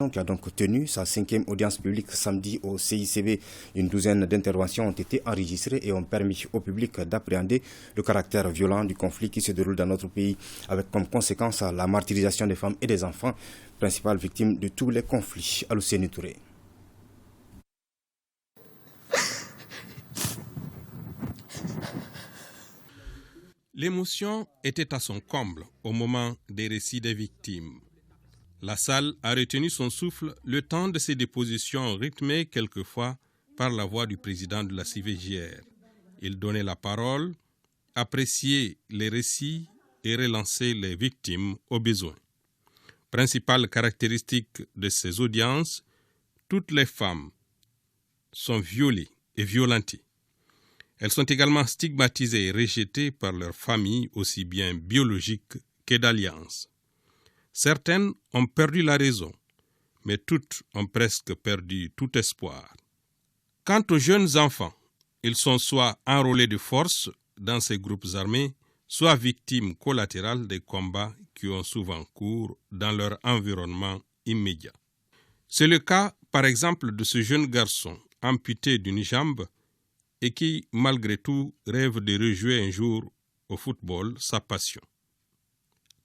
d'information qui a donc tenu sa 5e audience publique samedi au CICB. Une douzaine d'interventions ont été enregistrées et ont permis au public d'appréhender le caractère violent du conflit qui se déroule dans notre pays, avec comme conséquence la martyrisation des femmes et des enfants, principales victimes de tous les conflits. Alousseni Touré. L'émotion était à son comble au moment des récits des victimes. La salle a retenu son souffle le temps de ces dépositions rythmées quelquefois par la voix du président de la CVJR. Il donnait la parole, appréciait les récits et relançait les victimes au besoin. Principale caractéristique de ces audiences, toutes les femmes sont violées et violentées. Elles sont également stigmatisées et rejetées par leurs familles, aussi bien biologiques que d'alliance. Certaines ont perdu la raison, mais toutes ont presque perdu tout espoir. Quant aux jeunes enfants, ils sont soit enrôlés de force dans ces groupes armés, soit victimes collatérales des combats qui ont souvent cours dans leur environnement immédiat. C'est le cas, par exemple, de ce jeune garçon amputé d'une jambe et qui, malgré tout, rêve de rejouer un jour au football sa passion.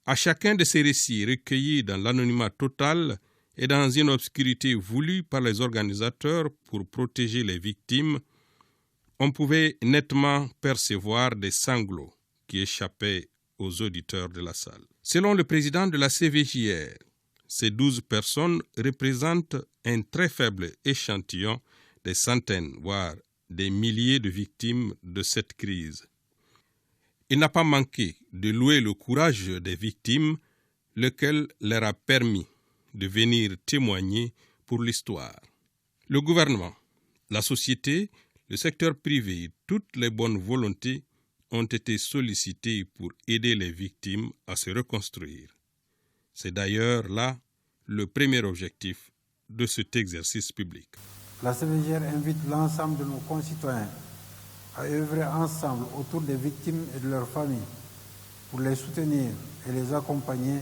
À chacun de ces récits recueillis dans l'anonymat total et dans une obscurité voulue par les organisateurs pour protéger les victimes, on pouvait nettement percevoir des sanglots qui échappaient aux auditeurs de la salle. Selon le président de la CVJR, ces 12 personnes représentent un très faible échantillon des centaines, voire des milliers de victimes de cette crise. Il n'a pas manqué de louer le courage des victimes, lequel leur a permis de venir témoigner pour l'histoire. Le gouvernement, la société, le secteur privé et toutes les bonnes volontés ont été sollicités pour aider les victimes à se reconstruire. C'est d'ailleurs là le premier objectif de cet exercice public. La CVJR invite l'ensemble de nos concitoyens à œuvrer ensemble autour des victimes et de leurs familles pour les soutenir et les accompagner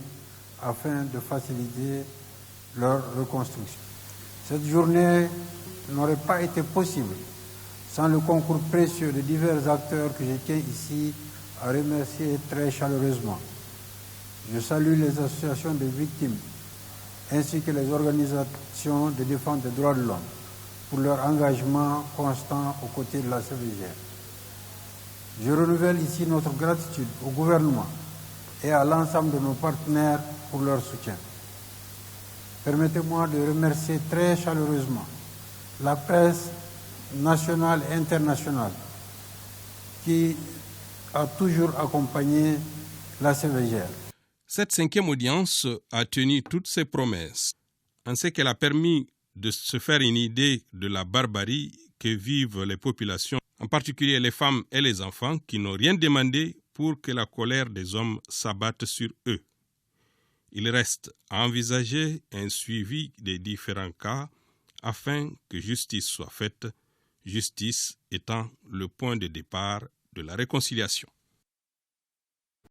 afin de faciliter leur reconstruction. Cette journée n'aurait pas été possible sans le concours précieux de divers acteurs que je tiens ici à remercier très chaleureusement. Je salue les associations de victimes ainsi que les organisations de défense des droits de l'homme pour leur engagement constant aux côtés de la CVJR. Je renouvelle ici notre gratitude au gouvernement et à l'ensemble de nos partenaires pour leur soutien. Permettez-moi de remercier très chaleureusement la presse nationale et internationale qui a toujours accompagné la CVJR. Cette 5e audience a tenu toutes ses promesses, en ce qu'elle a permis de se faire une idée de la barbarie que vivent les populations, en particulier les femmes et les enfants qui n'ont rien demandé pour que la colère des hommes s'abatte sur eux. Il reste à envisager un suivi des différents cas afin que justice soit faite, justice étant le point de départ de la réconciliation.